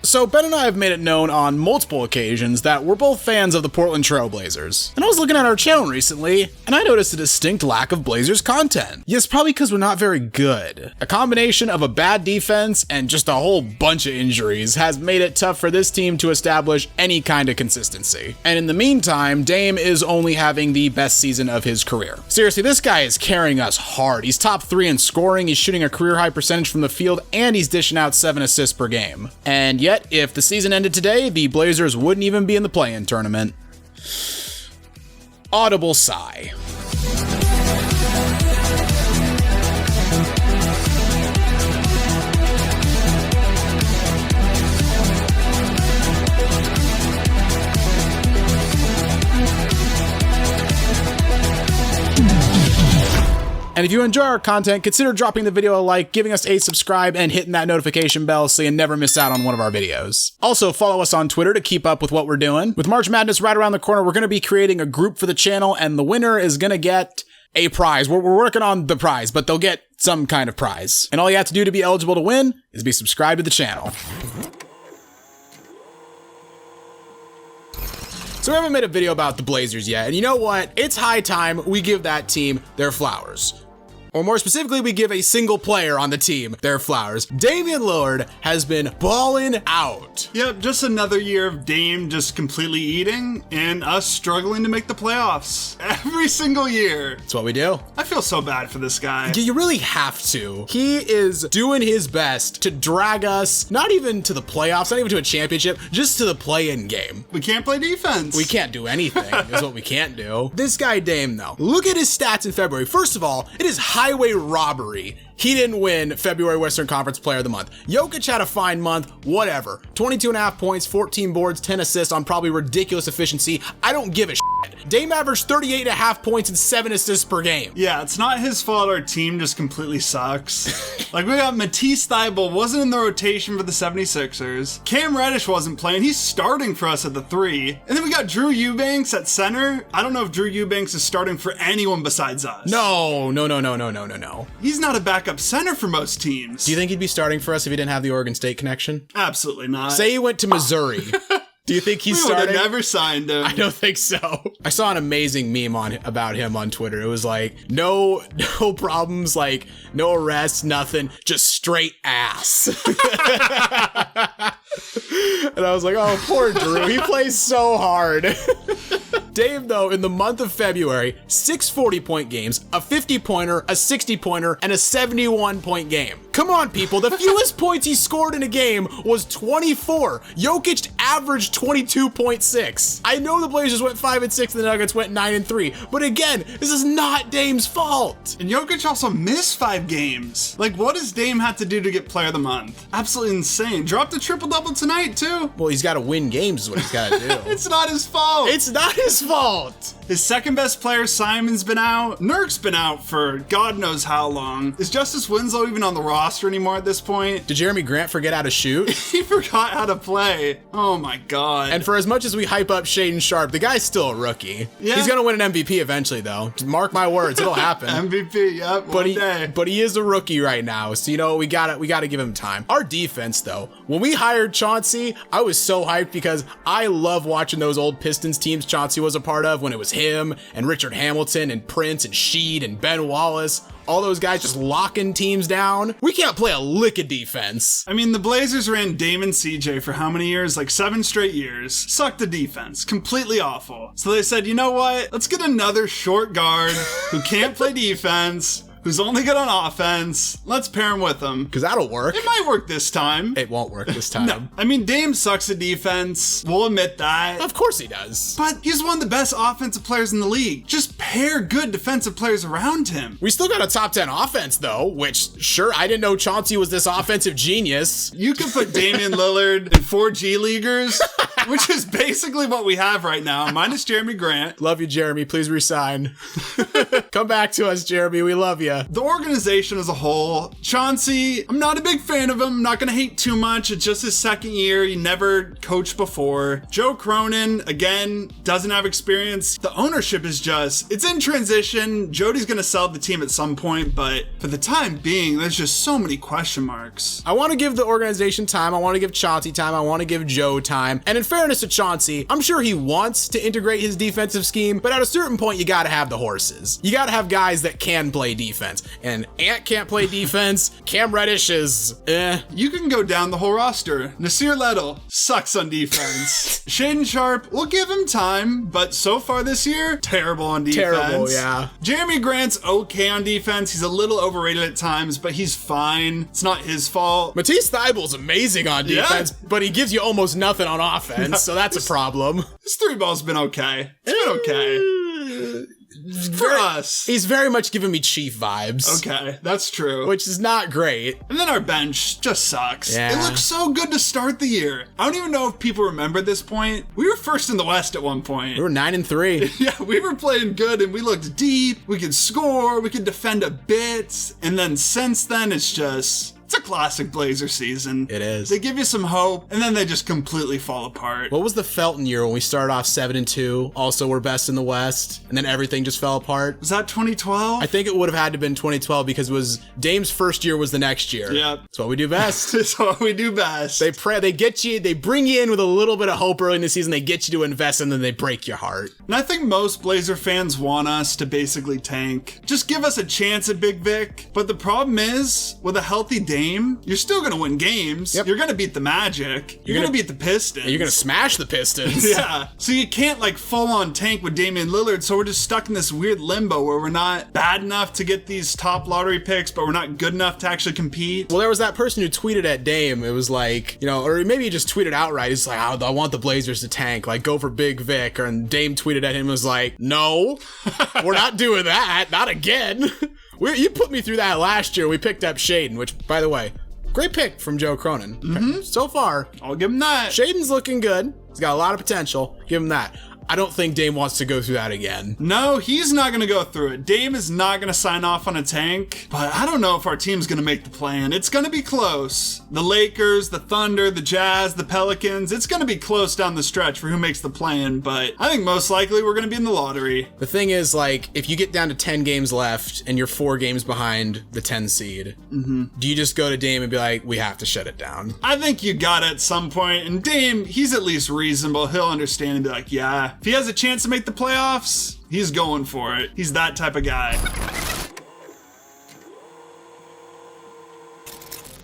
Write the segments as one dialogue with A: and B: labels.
A: So Ben and I have made it known on multiple occasions that we're both fans of the Portland Trail Blazers. And I was looking at our channel recently, and I noticed a distinct lack of Blazers content. Yes, probably because we're not very good. A combination of a bad defense and just a whole bunch of injuries has made it tough for this team to establish any kind of consistency. And in the meantime, Dame is only having the best season of his career. Seriously, this guy is carrying us hard. He's top 3 in scoring, he's shooting a career high percentage from the field, and he's dishing out 7 assists per game. And yet, if the season ended today, the Blazers wouldn't even be in the play-in tournament. Audible sigh. And if you enjoy our content, consider dropping the video a like, giving us a subscribe, and hitting that notification bell so you never miss out on one of our videos. Also, follow us on Twitter to keep up with what we're doing. With March Madness right around the corner, we're going to be creating a group for the channel, and the winner is going to get a prize. We're working on the prize, but they'll get some kind of prize. And all you have to do to be eligible to win is be subscribed to the channel. So we haven't made a video about the Blazers yet, and you know what? It's high time we give that team their flowers. Or more specifically, we give a single player on the team their flowers. Damian Lillard has been balling out.
B: Yep, just another year of Dame just completely eating and us struggling to make the playoffs. Every single year.
A: That's what we do.
B: I feel so bad for this guy.
A: You really have to. He is doing his best to drag us, not even to the playoffs, not even to a championship, just to the play-in game.
B: We can't play defense.
A: We can't do anything, is what we can't do. This guy Dame, though, look at his stats in February. First of all, it is highway robbery. He didn't win February Western Conference Player of the Month. Jokic had a fine month, whatever. 22.5 points, 14 boards, 10 assists on probably ridiculous efficiency. I don't give a shit. Dame averaged 38.5 points and 7 assists per game.
B: Yeah, it's not his fault our team just completely sucks. Like, we got Matisse Thybulle, wasn't in the rotation for the 76ers. Cam Reddish wasn't playing. He's starting for us at the 3. And then we got Drew Eubanks at center. I don't know if Drew Eubanks is starting for anyone besides us.
A: No.
B: He's not a backup center for most teams.
A: Do you think he'd be starting for us if he didn't have the Oregon State connection?
B: Absolutely not.
A: Say he went to Missouri. Do you think he's starting?
B: We would have never signed him.
A: I don't think so. I saw an amazing meme about him on Twitter. It was like, no problems, like no arrests, nothing, just straight ass. And I was like, oh, poor Drew. He plays so hard. Dame, though, in the month of February, 6 40-point games, a 50-pointer, a 60-pointer, and a 71-point game. Come on, people. The fewest points he scored in a game was 24. Jokic averaged 22.6. I know the Blazers went 5-6 and the Nuggets went 9-3, but again, this is not Dame's fault.
B: And Jokic also missed 5 games. Like, what does Dame have to do to get Player of the Month? Absolutely insane. Dropped a triple-double tonight, too.
A: Well, he's got to win games is what he's got to do.
B: It's not his fault.
A: It's not his fault.
B: His second best player, Simon's been out. Nurk's been out for God knows how long. Is Justice Winslow even on the roster anymore at this point?
A: Did Jeremy Grant forget how to shoot?
B: He forgot how to play. Oh my God.
A: And for as much as we hype up Shaedon Sharpe, the guy's still a rookie. Yeah. He's gonna win an MVP eventually, though. Just mark my words, it'll happen.
B: MVP, yep, one day.
A: But he is a rookie right now, so you know we gotta give him time. Our defense, though, when we hired Chauncey, I was so hyped because I love watching those old Pistons teams Chauncey was a part of when it was him and Richard Hamilton and Prince and Sheed and Ben Wallace. All those guys just locking teams down. We can't play a lick of defense.
B: I mean, the Blazers ran Dame and CJ for how many years? Like 7 straight years. Sucked the defense. Completely awful. So they said, you know what? Let's get another short guard who can't play defense, who's only good on offense. Let's pair him with him.
A: Because that'll work.
B: It might work this time.
A: It won't work this time.
B: No. I mean, Dame sucks at defense. We'll admit that.
A: Of course he does.
B: But he's one of the best offensive players in the league. Just pair good defensive players around him.
A: We still got a top 10 offense, though, which, sure, I didn't know Chauncey was this offensive genius.
B: You could put Damian Lillard and 4 G Leaguers, which is basically what we have right now, minus Jeremy Grant.
A: Love you, Jeremy. Please resign. Come back to us, Jeremy. We love you. ya.
B: The organization as a whole, Chauncey, I'm not a big fan of him. I'm not going to hate too much. It's just his second year. He never coached before. Joe Cronin, again, doesn't have experience. The ownership is just, it's in transition. Jody's going to sell the team at some point, but for the time being, there's just so many question marks.
A: I want to give the organization time. I want to give Chauncey time. I want to give Joe time. And in fairness to Chauncey, I'm sure he wants to integrate his defensive scheme, but at a certain point, you got to have the horses. You got to have guys that can play defense. And Ant can't play defense. Cam Reddish is
B: You can go down the whole roster. Nasir Little sucks on defense. Shaden Sharp, we'll give him time, but so far this year, terrible on defense.
A: terrible, yeah.
B: Jeremy Grant's okay on defense. He's a little overrated at times, but he's fine. It's not his fault.
A: Matisse Thybulle's amazing on defense, but he gives you almost nothing on offense, so that's a problem.
B: His three ball's been okay. It's been okay. For us.
A: He's very much giving me Chief vibes.
B: Okay, that's true.
A: Which is not great.
B: And then our bench just sucks.
A: Yeah.
B: It looks so good to start the year. I don't even know if people remember this point. We were first in the West at one point.
A: We were 9-3.
B: Yeah, we were playing good and we looked deep. We could score. We could defend a bit. And then since then, it's a classic Blazer season.
A: It is.
B: They give you some hope, and then they just completely fall apart.
A: What was the Felton year when we started off 7-2? Also, we're best in the West, and then everything just fell apart.
B: Was that 2012?
A: I think it would have had to have been 2012 because it was Dame's first year was the next year.
B: Yep.
A: That's what we do best.
B: That's what we do best.
A: They get you, they bring you in with a little bit of hope early in the season, they get you to invest, and then they break your heart.
B: And I think most Blazer fans want us to basically tank. Just give us a chance at Big Vic. But the problem is, with a healthy Dame, you're still going to win games.
A: Yep.
B: You're going to beat the Magic. You're going to beat the Pistons.
A: You're going to smash the Pistons.
B: Yeah. So you can't full on tank with Damian Lillard. So we're just stuck in this weird limbo where we're not bad enough to get these top lottery picks, but we're not good enough to actually compete.
A: Well, there was that person who tweeted at Dame. It was like, or maybe he just tweeted outright. It's like, I want the Blazers to tank, go for Big Vic. And Dame tweeted at him and was like, no, we're not doing that. Not again. You put me through that last year. We picked up Shaden, which, by the way, great pick from Joe Cronin.
B: Mm-hmm.
A: So far,
B: I'll give him that.
A: Shaden's looking good. He's got a lot of potential. Give him that. I don't think Dame wants to go through that again.
B: No, he's not going to go through it. Dame is not going to sign off on a tank, but I don't know if our team's going to make the play-in. It's going to be close. The Lakers, the Thunder, the Jazz, the Pelicans, it's going to be close down the stretch for who makes the play-in, but I think most likely we're going to be in the lottery.
A: The thing is, if you get down to 10 games left and you're 4 games behind the 10 seed, do you just go to Dame and be like, we have to shut it down?
B: I think you got it at some point, and Dame, he's at least reasonable. He'll understand and be like, yeah. If he has a chance to make the playoffs, he's going for it. He's that type of guy.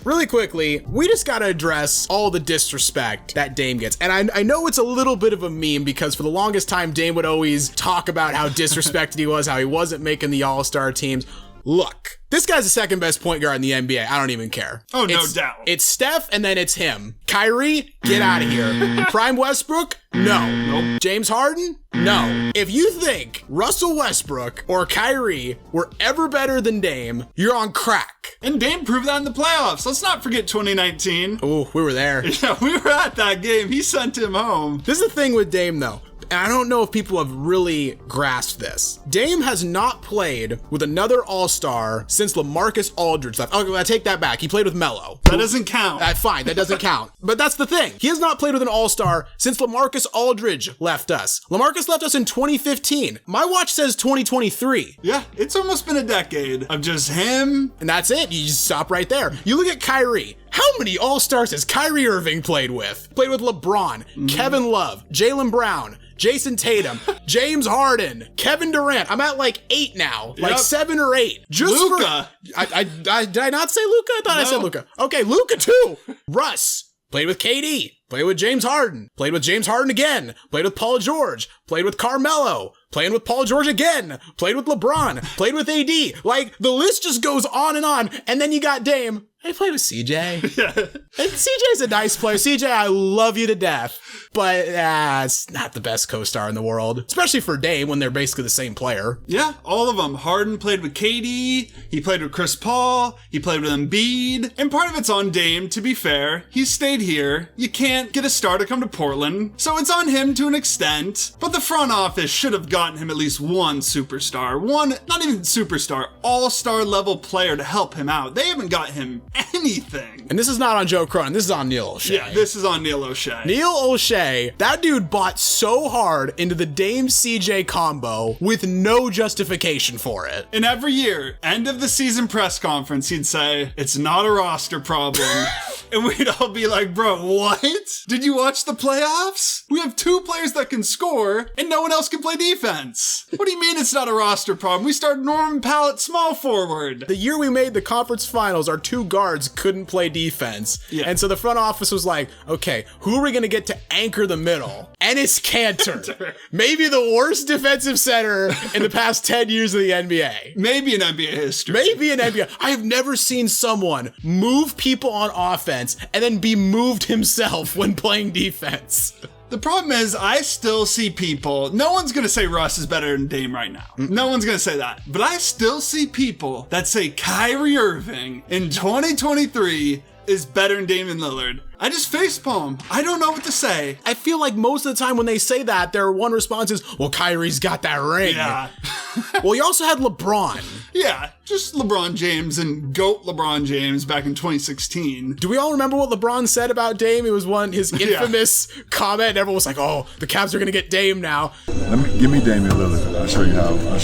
A: Really quickly, we just gotta address all the disrespect that Dame gets. And I know it's a little bit of a meme because for the longest time, Dame would always talk about how disrespected he was, how he wasn't making the All-Star teams. Look, this guy's the second best point guard in the NBA. I don't even care.
B: Oh, no doubt.
A: It's Steph and then it's him. Kyrie, get out of here. Prime Westbrook? No.
B: Nope.
A: James Harden? No. If you think Russell Westbrook or Kyrie were ever better than Dame, you're on crack.
B: And Dame proved that in the playoffs. Let's not forget 2019.
A: Ooh, we were there.
B: Yeah, we were at that game. He sent him home.
A: This is the thing with Dame, though. And I don't know if people have really grasped this. Dame has not played with another All-Star since LaMarcus Aldridge left. Oh, I take that back. He played with Melo.
B: That doesn't count.
A: Fine, that doesn't count. But that's the thing. He has not played with an All-Star since LaMarcus Aldridge left us. LaMarcus left us in 2015. My watch says 2023.
B: Yeah, it's almost been a decade of just him.
A: And that's it. You just stop right there. You look at Kyrie. How many All-Stars has Kyrie Irving played with? Played with LeBron, Kevin Love, Jaylen Brown, Jason Tatum, James Harden, Kevin Durant. I'm at 8 now.
B: Yep.
A: 7 or 8. Just
B: Luka.
A: Did I not say Luka? I thought I said Luka. Okay, Luka too. Russ. Played with KD. Played with James Harden. Played with James Harden again. Played with Paul George. Played with Carmelo. Playing with Paul George again. Played with LeBron. Played with AD. The list just goes on. And then you got Dame. I played with CJ.
B: Yeah.
A: And CJ's a nice player. CJ, I love you to death. But it's not the best co-star in the world. Especially for Dame when they're basically the same player.
B: Yeah, all of them. Harden played with KD. He played with Chris Paul. He played with Embiid. And part of it's on Dame, to be fair. He stayed here. You can't can't get a star to come to Portland, so it's on him to an extent. But the front office should have gotten him at least one superstar. One, not even superstar, all-star level player to help him out. They haven't got him anything.
A: And this is not on Joe Cronin, this is on Neil O'Shea.
B: Yeah, this is on Neil O'Shea.
A: Neil O'Shea, that dude bought so hard into the Dame CJ combo with no justification for it.
B: And every year, end of the season press conference, he'd say, it's not a roster problem. And we'd all be like, bro, what? Did you watch the playoffs? We have 2 players that can score and no one else can play defense. What do you mean it's not a roster problem? We started Norman Powell at small forward.
A: The year we made the conference finals, our 2 guards couldn't play defense.
B: Yeah.
A: And so the front office was like, okay, who are we going to get to anchor the middle? And it's Cantor. Maybe the worst defensive center in the past 10 years of the NBA.
B: Maybe in NBA history.
A: Maybe in NBA. I have never seen someone move people on offense and then be moved himself when playing defense.
B: The problem is, I still see people, no one's gonna say Russ is better than Dame right now. No one's gonna say that. But I still see people that say Kyrie Irving in 2023 is better than Damian Lillard. I just facepalm. I don't know what to say.
A: I feel like most of the time when they say that, their one response is, well, Kyrie's got that ring.
B: Yeah.
A: Well, you also had LeBron.
B: Yeah, just LeBron James and GOAT LeBron James back in 2016.
A: Do we all remember what LeBron said about Dame? It was his infamous comment, and everyone was like, oh, the Cavs are going to get Dame now.
C: Give me Damian Lillard. I'll show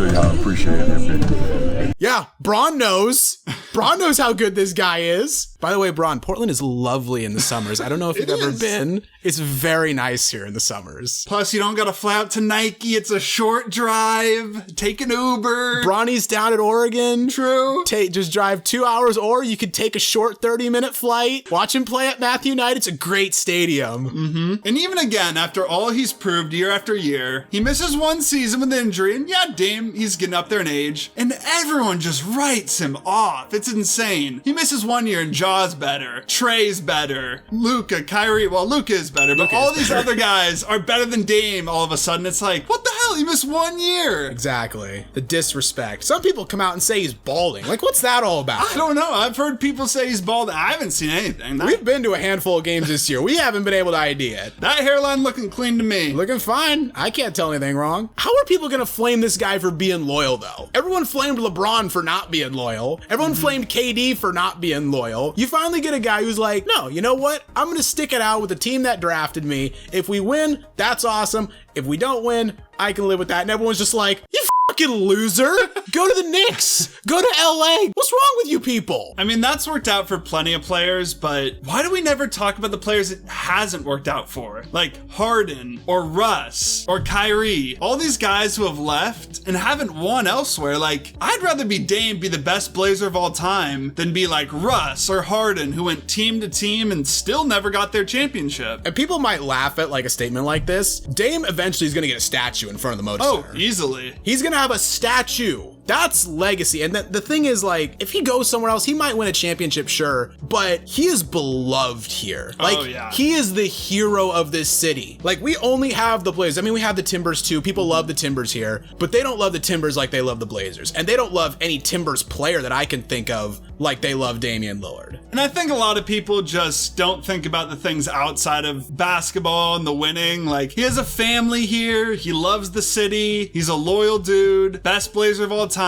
C: you how I appreciate him.
A: Yeah, Bron knows. Bron knows how good this guy is. By the way, Bron, Portland is lovely in the summers. I don't know if you've ever been. It's very nice here in the summers.
B: Plus, you don't got to fly out to Nike. It's a short drive. Take an Uber.
A: Bronny's down at Oregon.
B: True.
A: Just drive 2 hours, or you could take a short 30-minute flight. Watch him play at Matthew Knight. It's a great stadium.
B: Mm-hmm. And even again, after all he's proved year after year, he misses one season with injury, and yeah, Dame, he's getting up there in age, and everyone just writes him off. It's insane. He misses 1 year, and Jaw's better. Trey's better. Luka, Kyrie, well, Luka is better, but all these other guys are better than Dame all of a sudden. It's like, what the hell? He missed 1 year.
A: Exactly. The disrespect. Some people come out and say he's balding. Like, what's that all about?
B: I don't know. I've heard people say he's balding. I haven't seen anything.
A: We've been to a handful of games this year. We haven't been able to ID it.
B: That hairline looking clean to me.
A: Looking fine. I can't tell anything wrong. How are people going to flame this guy for being loyal, though? Everyone flamed LeBron for not being loyal. Everyone flamed KD for not being loyal. You finally get a guy who's like, no, you know what? I'm going to stick it out with the team that drafted me. If we win, that's awesome. If we don't win, I can live with that. And everyone's just like, you fucking loser. Go to the Knicks. Go to LA. What's wrong with you people?
B: I mean, that's worked out for plenty of players, but why do we never talk about the players it hasn't worked out for? Like Harden or Russ or Kyrie, all these guys who have left and haven't won elsewhere. Like, I'd rather be Dame, be the best Blazer of all time, than be like Russ or Harden, who went team to team and still never got their championship.
A: And people might laugh at like a statement like this. Dame eventually is going to get a statue in front of the Moda Center.
B: Oh, easily.
A: He's going to have a statue. That's legacy. And the thing is, like, if he goes somewhere else, he might win a championship, sure, but he is beloved here. Like, he is the hero of this city. Like, we only have the Blazers. I mean, we have the Timbers too. People love the Timbers here, but they don't love the Timbers like they love the Blazers. And they don't love any Timbers player that I can think of like they love Damian Lillard.
B: And I think a lot of people just don't think about the things outside of basketball and the winning. Like, he has a family here. He loves the city. He's a loyal dude. Best Blazer of all time.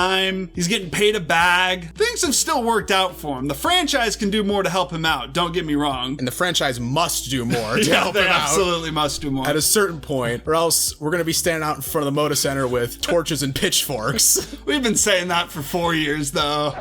B: He's getting paid a bag. Things have still worked out for him. The franchise can do more to help him out. Don't get me wrong.
A: And the franchise must do more to
B: yeah,
A: help
B: they
A: him out.
B: Absolutely must do more.
A: At a certain point, or else we're going to be standing out in front of the Moda Center with torches and pitchforks.
B: We've been saying that for 4 years, though.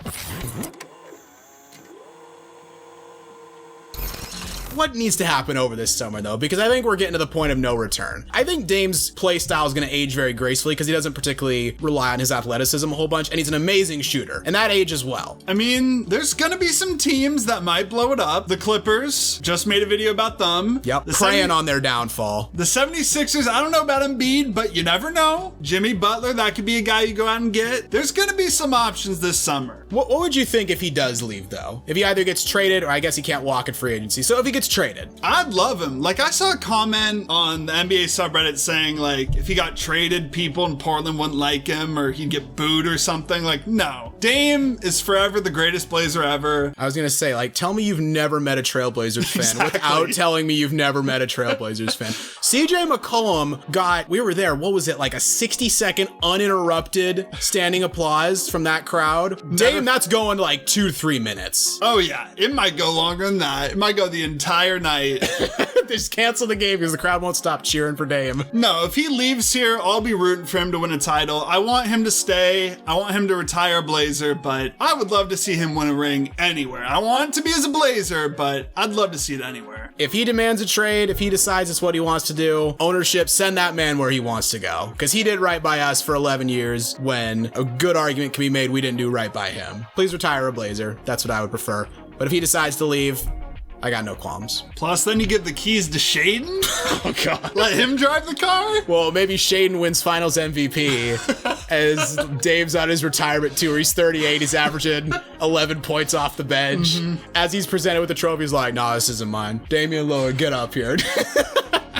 A: What needs to happen over this summer, though? Because I think we're getting to the point of no return. I think Dame's play style is going to age very gracefully because he doesn't particularly rely on his athleticism a whole bunch, and he's an amazing shooter, and that ages well.
B: I mean, there's going to be some teams that might blow it up. The Clippers, just made a video about them.
A: Yep, preying on their downfall.
B: The 76ers, I don't know about Embiid, but you never know. Jimmy Butler, that could be a guy you go out and get. There's going to be some options this summer.
A: What would you think if he does leave, though? If he either gets traded, or I guess he can't walk at free agency. So if he gets traded.
B: I'd love him. Like, I saw a comment on the NBA subreddit saying, like, if he got traded, people in Portland wouldn't like him or he'd get booed or something. Like, no. Dame is forever the greatest Blazer ever.
A: I was going to say, like, tell me you've never met a Trailblazers fan
B: Exactly.
A: without telling me you've never met a Trailblazers fan. CJ McCollum we were there, what was it, like a 60-second uninterrupted standing applause from that crowd? Dame, that's going like 2 to 3 minutes.
B: Oh, yeah. It might go longer than that. It might go the entire night.
A: They just cancel the game because the crowd won't stop cheering for Dame.
B: No, if he leaves here, I'll be rooting for him to win a title. I want him to stay. I want him to retire a Blazer, but I would love to see him win a ring anywhere. I want it to be as a Blazer, but I'd love to see it anywhere.
A: If he demands a trade, if he decides it's what he wants to do, ownership, send that man where he wants to go. Because he did right by us for 11 years when a good argument can be made we didn't do right by him. Please retire a Blazer. That's what I would prefer. But if he decides to leave, I got no qualms.
B: Plus, then you give the keys to Shaden.
A: Oh, God.
B: Let him drive the car.
A: Well, maybe Shaden wins finals MVP as Dame's on his retirement tour. He's 38. He's averaging 11 points off the bench. As he's presented with the trophy, he's like, nah, this isn't mine. Damian Lillard, get up here.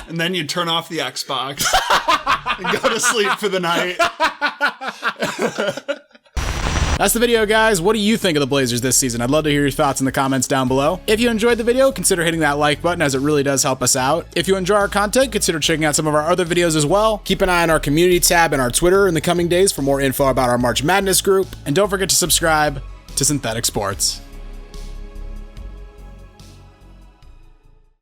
B: And then you turn off the Xbox and go to sleep for the night.
A: That's the video, guys. What do you think of the Blazers this season? I'd love to hear your thoughts in the comments down below. If you enjoyed the video, consider hitting that like button as it really does help us out. If you enjoy our content, consider checking out some of our other videos as well. Keep an eye on our community tab and our Twitter in the coming days for more info about our March Madness group. And don't forget to subscribe to Synthetic Sports.